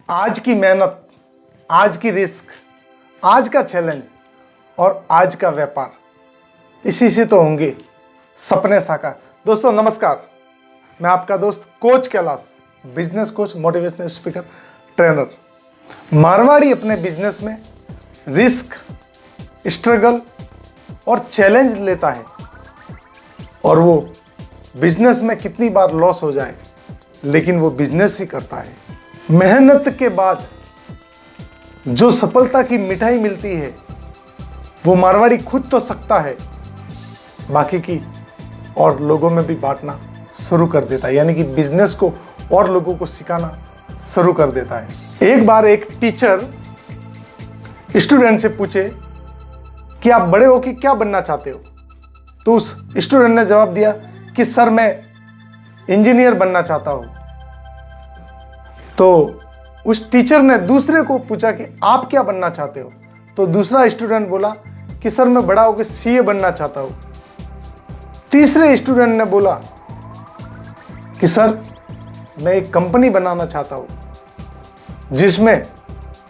आज की मेहनत, आज की रिस्क, आज का चैलेंज और आज का व्यापार, इसी से तो होंगे सपने साकार। दोस्तों नमस्कार, मैं आपका दोस्त coach Kailash, business coach, motivational speaker, trainer. Marwari अपने बिजनेस में रिस्क, स्ट्रगल और चैलेंज लेता है और वो बिजनेस में कितनी बार लॉस हो जाए लेकिन वो बिजनेस ही करता है। मेहनत के बाद जो सफलता की मिठाई मिलती है वो मारवाड़ी खुद तो सकता है, बाकी की और लोगों में भी बांटना शुरू कर देता है, यानी कि बिजनेस को और लोगों को सिखाना शुरू कर देता है। एक बार एक टीचर स्टूडेंट से पूछे कि आप बड़े हो कि क्या बनना चाहते हो, तो उस स्टूडेंट ने जवाब दिया कि सर मैं इंजीनियर बनना चाहता हूं। तो उस टीचर ने दूसरे को पूछा कि आप क्या बनना चाहते हो, तो दूसरा स्टूडेंट बोला कि सर मैं बड़ा होकर सीए बनना चाहता हूं। तीसरे स्टूडेंट ने बोला कि सर मैं एक कंपनी बनाना चाहता हूं जिसमें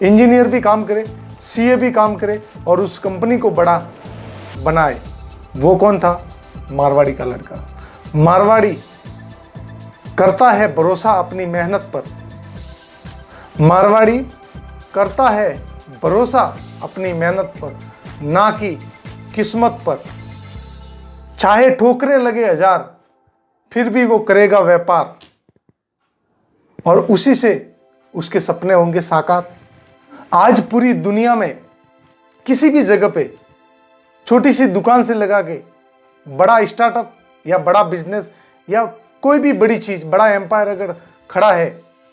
इंजीनियर भी काम करे, सीए भी काम करे और उस कंपनी को बड़ा बनाए। वो कौन था? मारवाड़ी का लड़का। मारवाड़ी करता है भरोसा अपनी मेहनत पर, मारवाड़ी करता है भरोसा अपनी मेहनत पर, ना कि किस्मत पर। चाहे ठोकरें लगे हजार फिर भी वो करेगा व्यापार और उसी से उसके सपने होंगे साकार। आज पूरी दुनिया में किसी भी जगह पे छोटी सी दुकान से लगा के बड़ा स्टार्टअप या बड़ा बिजनेस या कोई भी बड़ी चीज, बड़ा एम्पायर अगर खड़ा है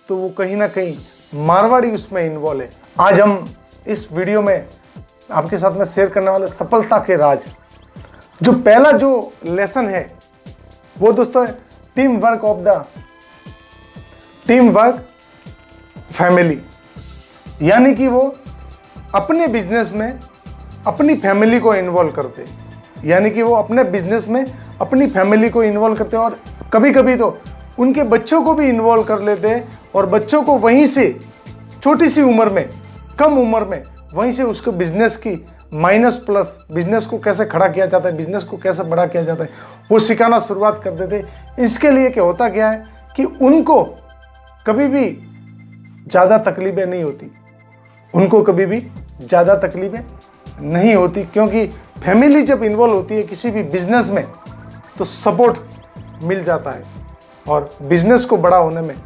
तो वो कहीं ना कहीं मारवाड़ी उसमें इन्वॉल्व है। आज हम इस वीडियो में आपके साथ में शेयर करने वाले सफलता के राज, जो पहला जो लेसन है वो दोस्तों है टीम वर्क फैमिली, यानी कि वो अपने बिजनेस में अपनी फैमिली को इन्वॉल्व करते, यानी कि वो अपने बिजनेस में अपनी फैमिली को इन्वॉल्व करते और कभी कभी तो उनके बच्चों को भी इन्वॉल्व कर लेते हैं और बच्चों को वहीं से छोटी सी उम्र में, कम उम्र में वहीं से उसको बिजनेस की माइनस प्लस, बिजनेस को कैसे खड़ा किया जाता है, बिजनेस को कैसे बड़ा किया जाता है, वो सिखाना शुरुआत कर देते। इसके लिए क्या होता क्या है कि उनको कभी भी ज़्यादा तकलीफें नहीं होती, उनको कभी भी ज़्यादा तकलीफें नहीं होती, क्योंकि फैमिली जब इन्वॉल्व होती है किसी भी बिजनेस में तो सपोर्ट मिल जाता है और बिजनेस को बड़ा होने में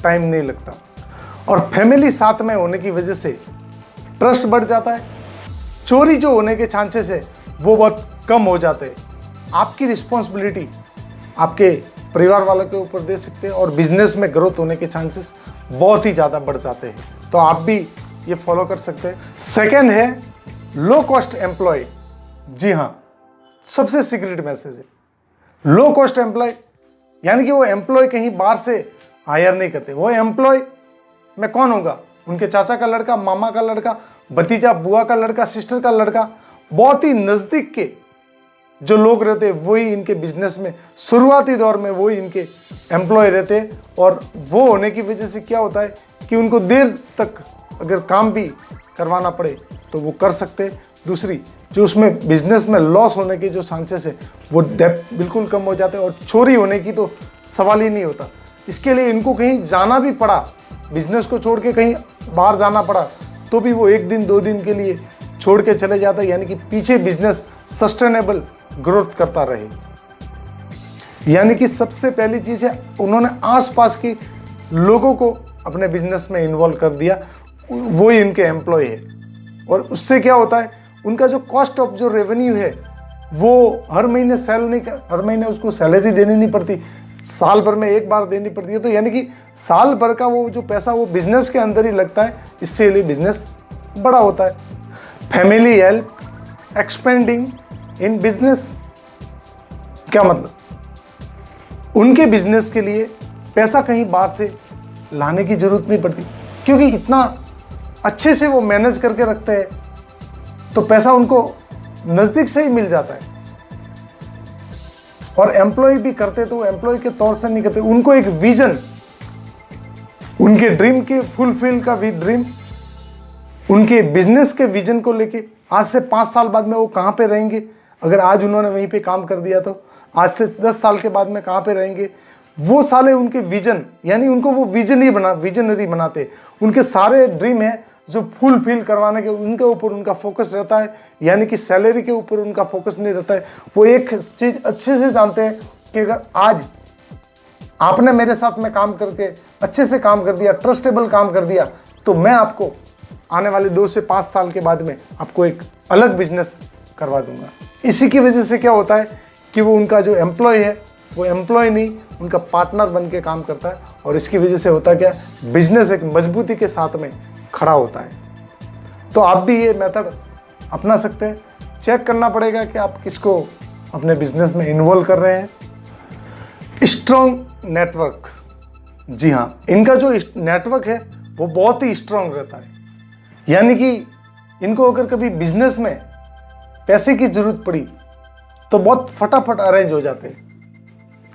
टाइम नहीं लगता। और फैमिली साथ में होने की वजह से ट्रस्ट बढ़ जाता है, चोरी जो होने के चांसेस है वो बहुत कम हो जाते हैं। आपकी रिस्पॉन्सिबिलिटी आपके परिवार वालों के ऊपर दे सकते हैं और बिजनेस में ग्रोथ होने के चांसेस बहुत ही ज़्यादा बढ़ जाते हैं। तो आप भी ये फॉलो कर सकते हैं। सेकेंड है लो कॉस्ट एम्प्लॉय। जी हाँ, सबसे सीक्रेट मैसेज है लो कॉस्ट एम्प्लॉय, यानी कि वो एम्प्लॉय कहीं बाहर से हायर नहीं करते। वो एम्प्लॉय में कौन होगा? उनके चाचा का लड़का, मामा का लड़का, भतीजा, बुआ का लड़का, सिस्टर का लड़का, बहुत ही नज़दीक के जो लोग रहते हैं वही इनके बिजनेस में शुरुआती दौर में वही इनके एम्प्लॉय रहते हैं। और वो होने की वजह से क्या होता है कि उनको देर तक अगर काम भी करवाना पड़े तो वो कर सकते हैं। दूसरी जो उसमें बिजनेस में लॉस होने के जो चांसेस है वो डेप्थ बिल्कुल कम हो जाते हैं और चोरी होने की तो सवाल ही नहीं होता। इसके लिए इनको कहीं जाना भी पड़ा, बिजनेस को छोड़ के कहीं बाहर जाना पड़ा तो भी वो एक दिन दो दिन के लिए छोड़ के चले जाता है, यानी कि पीछे बिजनेस सस्टेनेबल ग्रोथ करता रहे। यानी कि सबसे पहली चीज़ है उन्होंने आसपास के लोगों को अपने बिजनेस में इन्वॉल्व कर दिया, वो ही इनके एम्प्लॉय है। और उससे क्या होता है, उनका जो कॉस्ट ऑफ जो रेवेन्यू है वो हर महीने उसको सैलरी देनी नहीं पड़ती, साल भर में एक बार देनी पड़ती है। तो यानी कि साल भर का वो जो पैसा वो बिजनेस के अंदर ही लगता है, इससे लिए बिजनेस बड़ा होता है। Family help expanding in business, क्या मतलब? उनके बिजनेस के लिए पैसा कहीं बाहर से लाने की जरूरत नहीं पड़ती, क्योंकि इतना अच्छे से वो मैनेज करके रखते हैं तो पैसा उनको नज़दीक से ही मिल जाता है। और एम्प्लॉय भी करते तो एम्प्लॉय के तौर से नहीं करते, उनको एक विजन उनके ड्रीम के फुलफिल का भी ड्रीम, उनके बिजनेस के विजन को लेके आज से 5 साल बाद में वो कहाँ पे रहेंगे, अगर आज उन्होंने वहीं पे काम कर दिया तो आज से 10 साल के बाद में कहाँ पे रहेंगे, वो साले उनके विजन, यानी उनको वो विजनरी बनाते। उनके सारे ड्रीम है जो फुलफिल करवाने के, उनके ऊपर उनका फोकस रहता है, यानी कि सैलरी के ऊपर उनका फोकस नहीं रहता है। वो एक चीज़ अच्छे से जानते हैं कि अगर आज आपने मेरे साथ में काम करके अच्छे से काम कर दिया, ट्रस्टेबल काम कर दिया, तो मैं आपको आने वाले 2 से 5 साल के बाद में आपको एक अलग बिजनेस करवा दूंगा। इसी की वजह से क्या होता है कि वो उनका जो एम्प्लॉय है वो एम्प्लॉय नहीं, उनका पार्टनर बन के काम करता है, और इसकी वजह से होता क्या, बिजनेस एक मजबूती के साथ में खड़ा होता है। तो आप भी ये मेथड अपना सकते हैं। चेक करना पड़ेगा कि आप किसको अपने बिजनेस में इन्वॉल्व कर रहे हैं। स्ट्रॉन्ग नेटवर्क, जी हाँ, इनका जो नेटवर्क है वो बहुत ही स्ट्रॉन्ग रहता है, यानी कि इनको अगर कभी बिजनेस में पैसे की जरूरत पड़ी तो बहुत फटाफट अरेंज हो जाते हैं,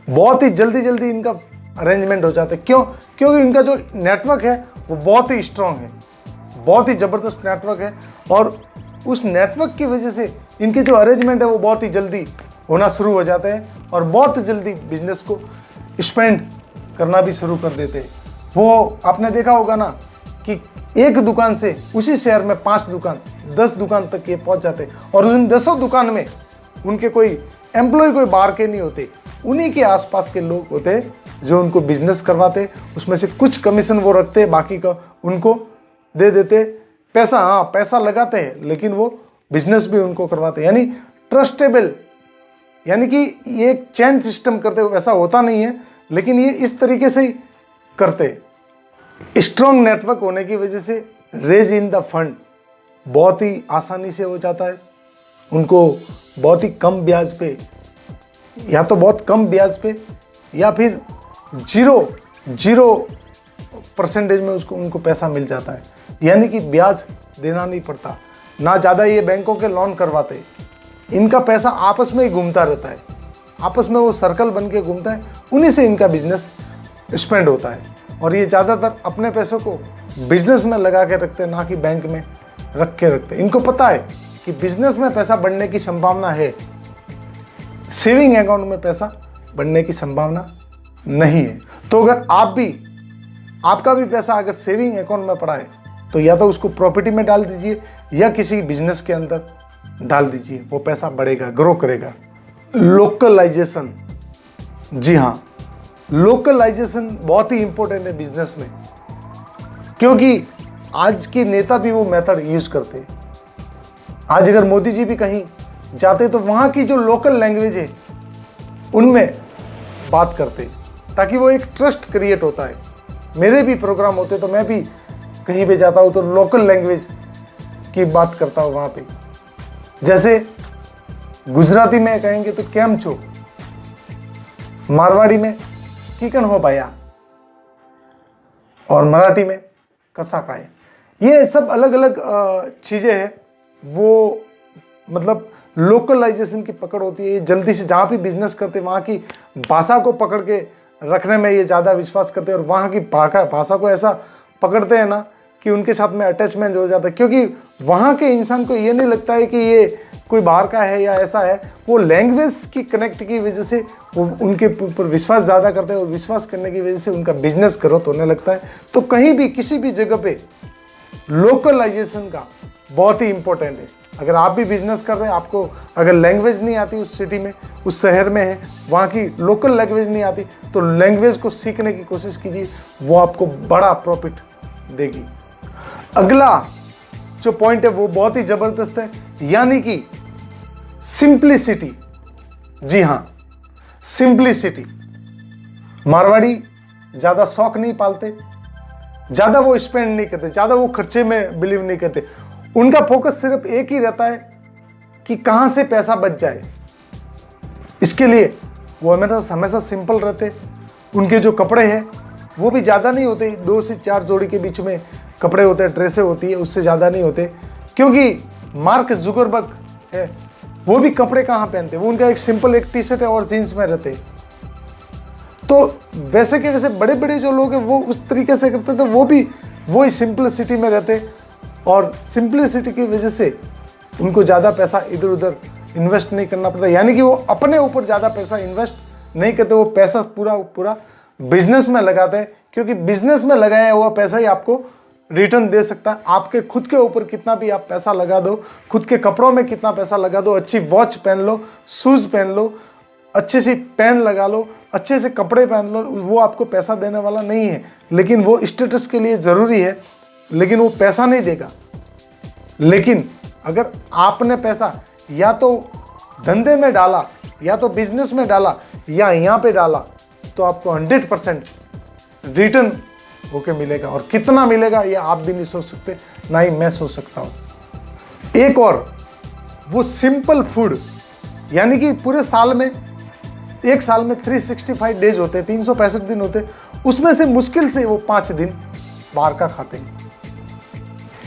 बहुत ही जल्दी इनका अरेंजमेंट हो जाता है। क्यों? क्योंकि इनका जो नेटवर्क है वो बहुत ही स्ट्रॉन्ग है, बहुत ही ज़बरदस्त नेटवर्क है, और उस नेटवर्क की वजह से इनके जो अरेंजमेंट है वो बहुत ही जल्दी होना शुरू हो जाते हैं, और बहुत जल्दी बिजनेस को स्पेंड करना भी शुरू कर देते हैं। वो आपने देखा होगा ना कि एक दुकान से उसी शहर में 5 दुकान 10 दुकान तक ये पहुंच जाते हैं, और उन 10 दुकान में उनके कोई एम्प्लॉय कोई बाहर के नहीं होते, उन्हीं के आसपास के लोग होते हैं जो उनको बिजनेस करवाते। उसमें से कुछ कमीशन वो रखते, बाकी का उनको दे देते पैसा। हाँ, पैसा लगाते हैं, लेकिन वो बिजनेस भी उनको करवाते, यानी ट्रस्टेबल, यानी कि ये एक चैन सिस्टम करते, वैसा होता नहीं है, लेकिन ये इस तरीके से ही करते। स्ट्रॉन्ग नेटवर्क होने की वजह से रेज इन द फंड बहुत ही आसानी से हो जाता है। उनको बहुत ही कम ब्याज पे, या तो बहुत कम ब्याज पे, या फिर जीरो परसेंटेज में उनको पैसा मिल जाता है, यानी कि ब्याज देना नहीं पड़ता, ना ज़्यादा ये बैंकों के लोन करवाते। इनका पैसा आपस में ही घूमता रहता है, आपस में वो सर्कल बन के घूमता है, उन्हीं से इनका बिजनेस स्पेंड होता है। और ये ज़्यादातर अपने पैसों को बिजनेस में लगा के रखते हैं, ना कि बैंक में रख के रखते। इनको पता है कि बिजनेस में पैसा बढ़ने की संभावना है, सेविंग अकाउंट में पैसा बढ़ने की संभावना नहीं है। तो अगर आपका भी पैसा अगर सेविंग अकाउंट में पड़ा है तो या तो उसको प्रॉपर्टी में डाल दीजिए या किसी बिजनेस के अंदर डाल दीजिए, वो पैसा बढ़ेगा, ग्रो करेगा। लोकलाइजेशन, जी हाँ, लोकलाइजेशन बहुत ही इंपॉर्टेंट है बिजनेस में, क्योंकि आज के नेता भी वो मेथड यूज करते हैं। आज अगर मोदी जी भी कहीं जाते तो वहाँ की जो लोकल लैंग्वेज है उनमें बात करते, ताकि वो एक ट्रस्ट क्रिएट होता है। मेरे भी प्रोग्राम होते तो मैं भी कहीं पे जाता हूँ तो लोकल लैंग्वेज की बात करता हूँ वहाँ पे। जैसे गुजराती में कहेंगे तो केम छो, मारवाड़ी में कीकन हो भाया, और मराठी में कसा काय। ये सब अलग अलग चीज़ें हैं, वो मतलब लोकलाइजेशन की पकड़ होती है। ये जल्दी से जहाँ भी बिजनेस करते वहाँ की भाषा को पकड़ के रखने में ये ज़्यादा विश्वास करते हैं, और वहाँ की भाषा को ऐसा पकड़ते हैं ना कि उनके साथ में अटैचमेंट हो जाता है, क्योंकि वहाँ के इंसान को ये नहीं लगता है कि ये कोई बाहर का है या ऐसा है। वो लैंग्वेज की कनेक्ट की वजह से वो उनके ऊपर विश्वास ज़्यादा करते हैं, और विश्वास करने की वजह से उनका बिजनेस ग्रोथ होने लगता है। तो कहीं भी किसी भी जगह पे लोकलाइजेशन का बहुत ही इंपॉर्टेंट है। अगर आप भी बिजनेस कर रहे हैं, आपको अगर लैंग्वेज नहीं आती उस सिटी में, उस शहर में है, वहाँ की लोकल लैंग्वेज नहीं आती, तो लैंग्वेज को सीखने की कोशिश कीजिए, वो आपको बड़ा प्रॉफिट देगी। अगला जो पॉइंट है वो बहुत ही ज़बरदस्त है, यानी कि सिंप्लिसिटी। जी हाँ, सिंप्लिसिटी। मारवाड़ी ज़्यादा शौक नहीं पालते, ज़्यादा वो स्पेंड नहीं करते, ज़्यादा वो खर्चे में बिलीव नहीं करते। उनका फोकस सिर्फ एक ही रहता है कि कहाँ से पैसा बच जाए। इसके लिए वो हमेशा सिंपल रहते। उनके जो कपड़े हैं वो भी ज़्यादा नहीं होते, 2 से 4 जोड़ी के बीच में कपड़े होते हैं, ड्रेसें होती है, उससे ज़्यादा नहीं होते। क्योंकि मार्क जुकरबर्ग है, वो भी कपड़े कहाँ पहनते, वो उनका एक सिंपल एक टी शर्ट है और जीन्स में रहते। तो वैसे के वैसे बड़े बड़े जो लोग हैं वो उस तरीके से करते थे, वो भी वही सिंपलिसिटी में रहते, और सिंपलिसिटी की वजह से उनको ज़्यादा पैसा इधर उधर इन्वेस्ट नहीं करना पड़ता। यानी कि वो अपने ऊपर ज़्यादा पैसा इन्वेस्ट नहीं करते, वो पैसा पूरा पूरा बिजनेस में लगाते हैं, क्योंकि बिजनेस में लगाया हुआ पैसा ही आपको रिटर्न दे सकता है। आपके खुद के ऊपर कितना भी आप पैसा लगा दो, खुद के कपड़ों में कितना पैसा लगा दो, अच्छी वॉच पहन लो, शूज़ पहन लो, अच्छे से पेन लगा लो, अच्छे से कपड़े पहन लो, वो आपको पैसा देने वाला नहीं है। लेकिन वो स्टेटस के लिए ज़रूरी है, लेकिन वो पैसा नहीं देगा। लेकिन अगर आपने पैसा या तो धंधे में डाला, या तो बिजनेस में डाला, या यहाँ पे डाला, तो आपको 100% रिटर्न होके मिलेगा। और कितना मिलेगा ये आप भी नहीं सोच सकते, ना ही मैं सोच सकता हूँ। एक और, वो सिंपल फूड, यानी कि पूरे साल में, एक साल में 365 डेज होते हैं, 365 दिन होते हैं, उसमें से मुश्किल से वो 5 दिन बाहर का खाते हैं,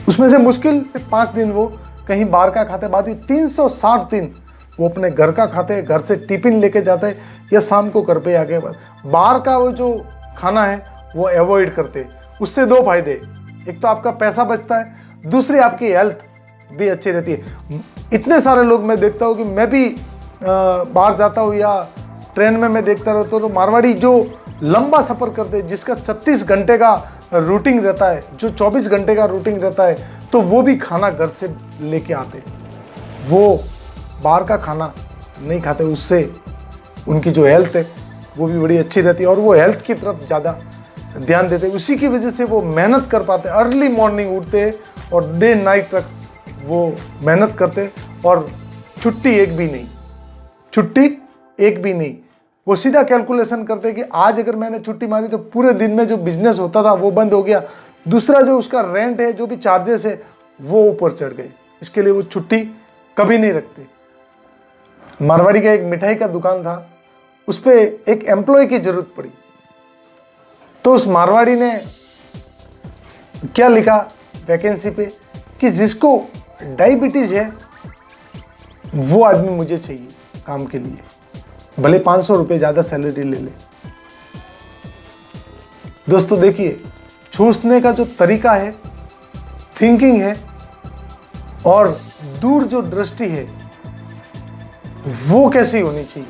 उसमें से मुश्किल से 5 दिन वो कहीं बाहर का खाते, बाकी 360 दिन वो अपने घर का खाते हैं, घर से टिफिन लेके जाते हैं, या शाम को घर पे आके बाहर का वो जो खाना है वो अवॉइड करते। उससे 2 फायदे, एक तो आपका पैसा बचता है, दूसरी आपकी हेल्थ भी अच्छी रहती है। इतने सारे लोग मैं देखता हूँ कि मैं भी बाहर जाता हूँ या ट्रेन में मैं देखता रहता हूँ, तो मारवाड़ी जो लंबा सफ़र करते हैं, जिसका 36 घंटे का रूटीन रहता है, जो 24 घंटे का रूटीन रहता है, तो वो भी खाना घर से लेके आते, वो बाहर का खाना नहीं खाते। उससे उनकी जो हेल्थ है वो भी बड़ी अच्छी रहती है, और वो हेल्थ की तरफ ज़्यादा ध्यान देते हैं। उसी की वजह से वो मेहनत कर पाते, अर्ली मॉर्निंग उठते और डे नाइट तक वो मेहनत करते, और छुट्टी एक भी नहीं, छुट्टी एक भी नहीं। वो सीधा कैलकुलेशन करते कि आज अगर मैंने छुट्टी मारी तो पूरे दिन में जो बिजनेस होता था वो बंद हो गया, दूसरा जो उसका रेंट है, जो भी चार्जेस है, वो ऊपर चढ़ गए। इसके लिए वो छुट्टी कभी नहीं रखते। मारवाड़ी का एक मिठाई का दुकान था, उस पर एक एम्प्लॉय की जरूरत पड़ी, तो उस मारवाड़ी ने क्या लिखा वैकेंसी पे कि जिसको डायबिटीज है वो आदमी मुझे चाहिए काम के लिए, भले 500 रुपये ज़्यादा सैलरी ले ले। दोस्तों देखिए, सोचने का जो तरीका है, थिंकिंग है, और दूर जो दृष्टि है, वो कैसी होनी चाहिए।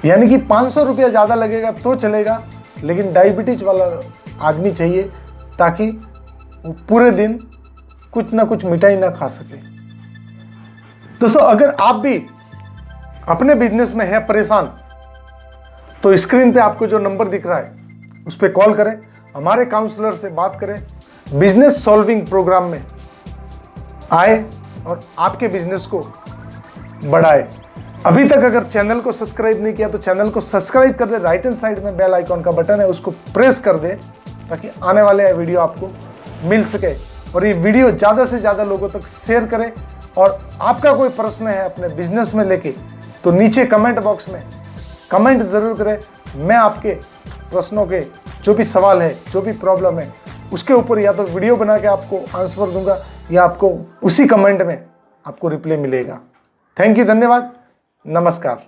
यानी कि 500 रुपया ज़्यादा लगेगा तो चलेगा, लेकिन डायबिटीज वाला आदमी चाहिए, ताकि वो पूरे दिन कुछ ना कुछ मिठाई ना खा सके। दोस्तों अगर आप भी अपने बिजनेस में है परेशान, तो स्क्रीन पे आपको जो नंबर दिख रहा है उस पर कॉल करें, हमारे काउंसलर से बात करें, बिजनेस सॉल्विंग प्रोग्राम में आए और आपके बिजनेस को बढ़ाए। अभी तक अगर चैनल को सब्सक्राइब नहीं किया तो चैनल को सब्सक्राइब कर दे, राइट हैंड साइड में बेल आइकॉन का बटन है, उसको प्रेस कर दे, ताकि आने वाले वीडियो आपको मिल सके। और ये वीडियो ज़्यादा से ज़्यादा लोगों तक शेयर करें। और आपका कोई प्रश्न है अपने बिजनेस में लेके, तो नीचे कमेंट बॉक्स में कमेंट ज़रूर करें। मैं आपके प्रश्नों के जो भी सवाल है, जो भी प्रॉब्लम है, उसके ऊपर या तो वीडियो बना के आपको आंसर दूंगा, या आपको उसी कमेंट में आपको रिप्लाई मिलेगा। थैंक यू, धन्यवाद, नमस्कार।